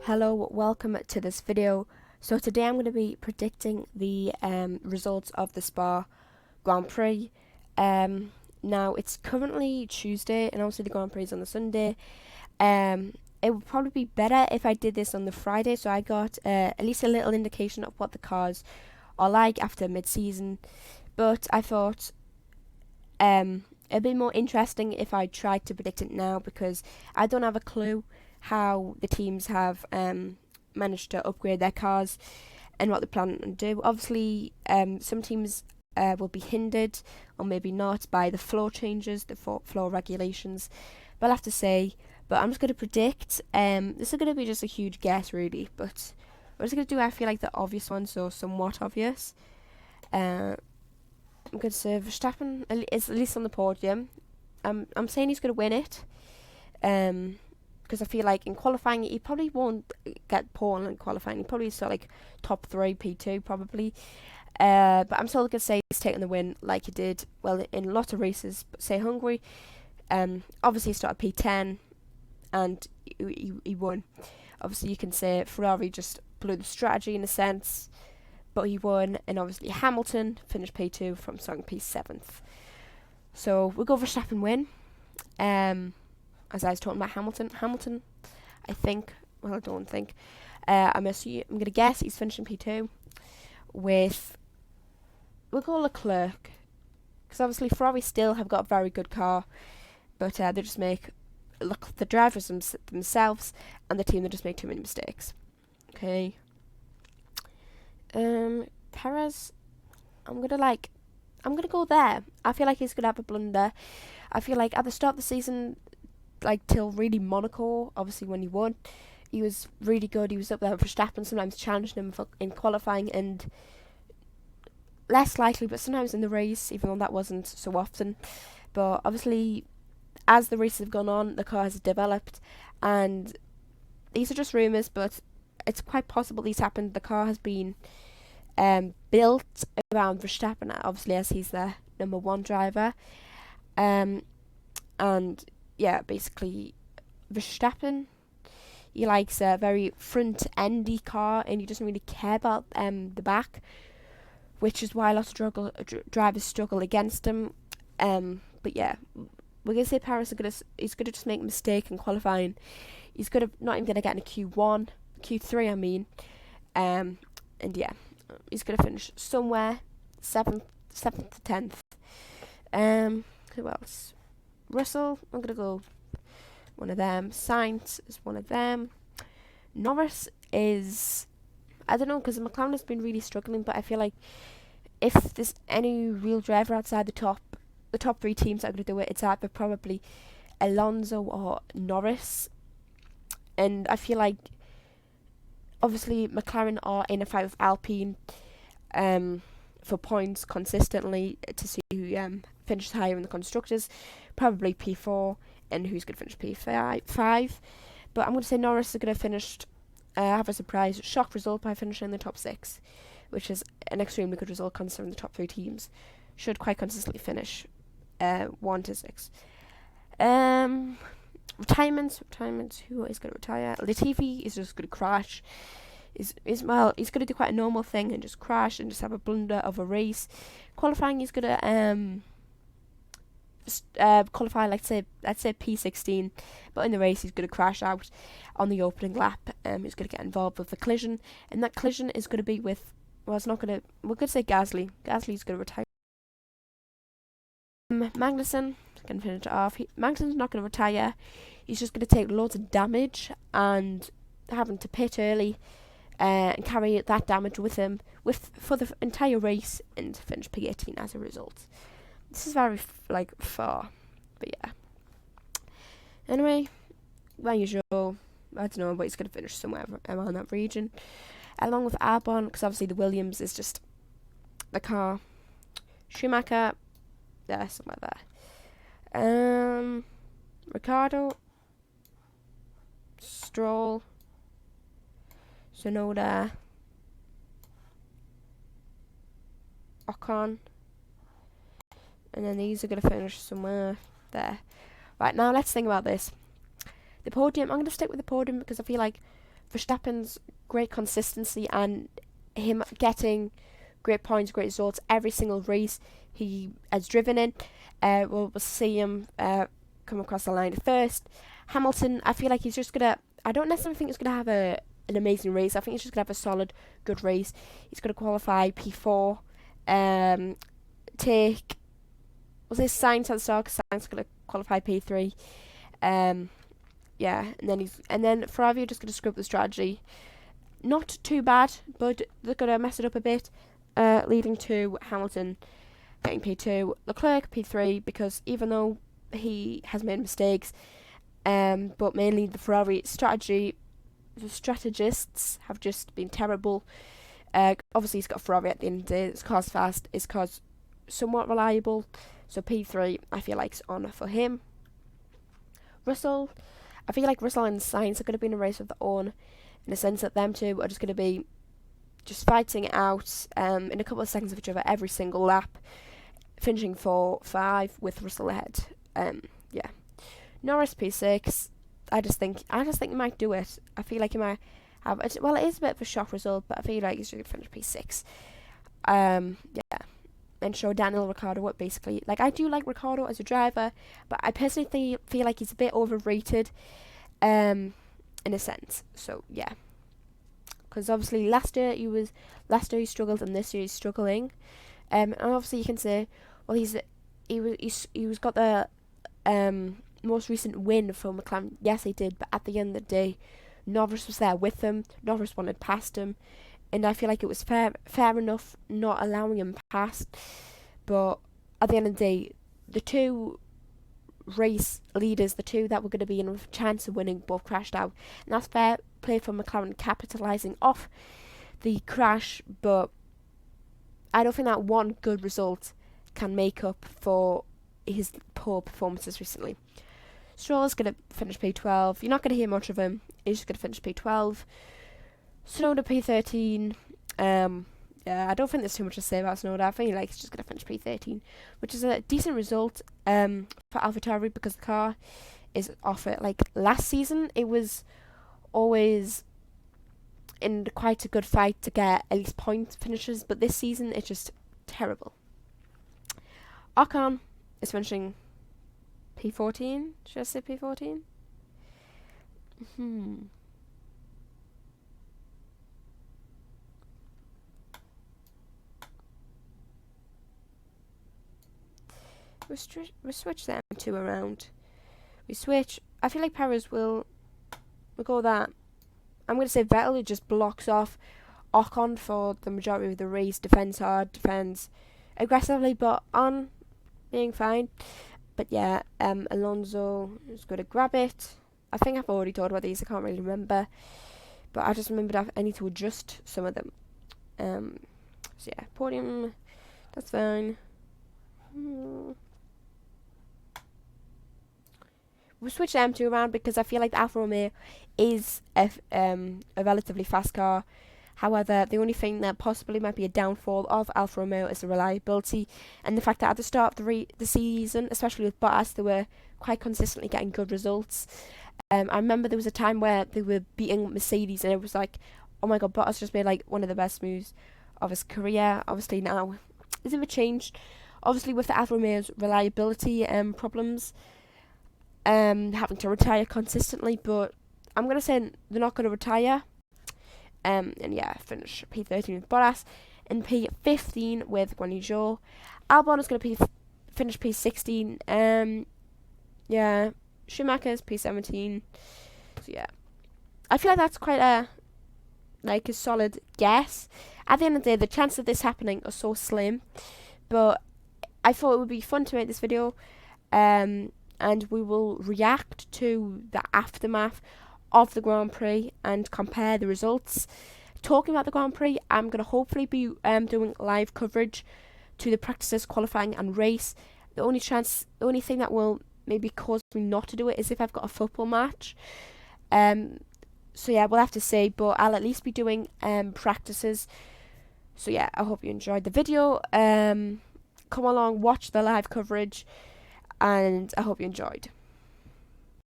Hello, welcome to this video. So today I'm going to be predicting the results of the Spa Grand Prix. Now it's currently Tuesday and obviously the Grand Prix is on the Sunday. It would probably be better if I did this on the Friday, so I got at least a little indication of what the cars are like after mid-season. But I thought it'd be more interesting if I tried to predict it now because I don't have a clue how the teams have managed to upgrade their cars and what they're planning to do. Obviously, some teams will be hindered or maybe not by the floor changes, the floor regulations. But I'll have to say, but I'm just going to predict. This is going to be just a huge guess, really. But we're just going to do, I feel like, the obvious ones, so somewhat obvious. I'm going to say Verstappen is at least on the podium. I'm saying he's going to win it. Because I feel like in qualifying he probably won't get pole in qualifying. He probably start like top 3 P2 probably. But I'm still gonna say he's taking the win like he did well in lots of races. But say Hungary, obviously he started P10 and he won. Obviously you can say Ferrari just blew the strategy in a sense, but he won. And obviously Hamilton finished P2 from starting P7th. So we'll go Verstappen win. As I was talking about Hamilton, I think, well, I don't think, I'm going to guess he's finishing P2 with, we'll go Leclerc, because obviously Ferrari still have got a very good car, but they just make, look, the drivers themselves and the team, they just make too many mistakes. Okay. Perez, I'm going to go there. I feel like he's going to have a blunder. I feel like at the start of the season, like till really Monaco, obviously when he won, he was really good. He was up there with Verstappen, sometimes challenging him in qualifying, and less likely, but sometimes in the race, even though that wasn't so often. But obviously, as the races have gone on, the car has developed, and these are just rumours, but it's quite possible these happened. The car has been built around Verstappen, obviously, as he's the number one driver, and yeah, basically, Verstappen, he likes a very front-endy car, and he doesn't really care about the back, which is why a lot of drivers struggle against him. But yeah, we're gonna say Paris he's gonna just make a mistake in qualifying. He's not even gonna get in a Q3, I mean, and yeah, he's gonna finish somewhere 7th to 10th. Who else? Russell, I'm going to go one of them. Sainz is one of them. Norris is, I don't know, because McLaren has been really struggling, but I feel like if there's any real driver outside the top 3 teams that are going to do it, it's either probably Alonso or Norris. And I feel like, obviously, McLaren are in a fight with Alpine for points consistently to see who finishes higher in the constructors, probably P4, and who's going to finish P5. But I'm going to say Norris is going to finish, have a surprise shock result by finishing in the top 6, which is an extremely good result considering the top 3 teams should quite consistently finish 1 to 6. Retirements. Who is going to retire? Latifi is just going to crash. He's going to do quite a normal thing and just crash and just have a blunder of a race. Qualifying, he's going to qualify, let's say P16, but in the race he's going to crash out on the opening lap. He's going to get involved with a collision, and that collision is going to be with, well, it's not going to, we're going to say Gasly. Gasly's going to retire. Magnussen going to finish it off. Magnussen's not going to retire. He's just going to take loads of damage and having to pit early and carry that damage with him for the entire race and finish P18 as a result. This is very far, but yeah. Anyway, like usual, I don't know, but he's going to finish somewhere around that region, along with Albon, because obviously the Williams is just the car. Schumacher, yeah, somewhere there. Ricardo, Stroll, Sonoda, Ocon. And then these are going to finish somewhere there. Right, now let's think about this. The podium, I'm going to stick with the podium because I feel like Verstappen's great consistency and him getting great points, great results every single race he has driven in. We'll see him come across the line first. Hamilton, I feel like he's just gonna. I don't necessarily think he's gonna have an amazing race. I think he's just gonna have a solid, good race. He's gonna qualify P4. Take was this Sainz at the start? Sainz gonna qualify P3. Yeah, and then Ferrari are just gonna screw up the strategy. Not too bad, but they're gonna mess it up a bit, leading to Hamilton getting P2, Leclerc P3, because even though he has made mistakes, but mainly the Ferrari strategists have just been terrible. Obviously he's got a Ferrari at the end of the day. His car's fast, his car's somewhat reliable, so P3 I feel like is on for him. Russell, I feel like Russell and Sainz are going to be in a race of their own, in the sense that them two are just going to be just fighting it out in a couple of seconds of each other every single lap, finishing 4-5 with Russell ahead. Yeah, Norris P6. I just think he might do it. I feel like he might have. Well, it is a bit of a shock result, but I feel like he's going to finish P6. Yeah, and show Daniel Ricciardo what basically. Like, I do like Ricciardo as a driver, but I personally feel like he's a bit overrated, in a sense. So yeah, because obviously last year he struggled, and this year he's struggling. And obviously you can say, well, he was got the most recent win for McLaren. Yes, he did, but at the end of the day, Norris was there with him. Norris wanted past him, and I feel like it was fair enough not allowing him past. But at the end of the day, the two race leaders, the two that were going to be in a chance of winning, both crashed out, and that's fair play for McLaren capitalising off the crash. But I don't think that one good result can make up for his poor performances recently. Stroll's going to finish P12. You're not going to hear much of him. He's just going to finish P12. Snowda P13. Yeah, I don't think there's too much to say about Snowda. I think he's just going to finish P13, which is a decent result for AlphaTauri, because the car is off it. Like last season, it was always in quite a good fight to get at least point finishes, but this season it's just terrible. Ocon is finishing P14. Should I say P14? We switch them two around. We switch. I feel like Perez will go that. I'm going to say Vettel just blocks off Ocon for the majority of the race. Defends hard, defends aggressively, but on being fine. But yeah, Alonso is going to grab it. I think I've already talked about these. I can't really remember, but I just remembered I need to adjust some of them. So yeah, podium. That's fine. We'll switch them two around because I feel like the Alfa Romeo is a relatively fast car. However, the only thing that possibly might be a downfall of Alfa Romeo is the reliability, and the fact that at the start of the season, especially with Bottas, they were quite consistently getting good results. I remember there was a time where they were beating Mercedes, and it was like, oh my god, Bottas just made like one of the best moves of his career. Obviously now it's a bit changed. Obviously with the Alfa Romeo's reliability problems, having to retire consistently, but I'm going to say they're not going to retire. And yeah, finish P13 with Bottas, and P15 with Guanyu Zhou. Albon is going to finish P16. Yeah, Schumacher's P17. So yeah, I feel like that's quite a solid guess. At the end of the day, the chances of this happening are so slim, but I thought it would be fun to make this video, and we will react to the aftermath of the Grand Prix and compare the results. Talking about the Grand Prix, I'm going to hopefully be doing live coverage to the practices, qualifying and race. The only thing that will maybe cause me not to do it is if I've got a football match. So yeah, we'll have to see, but I'll at least be doing practices. So yeah, I hope you enjoyed the video. Come along, watch the live coverage, and I hope you enjoyed.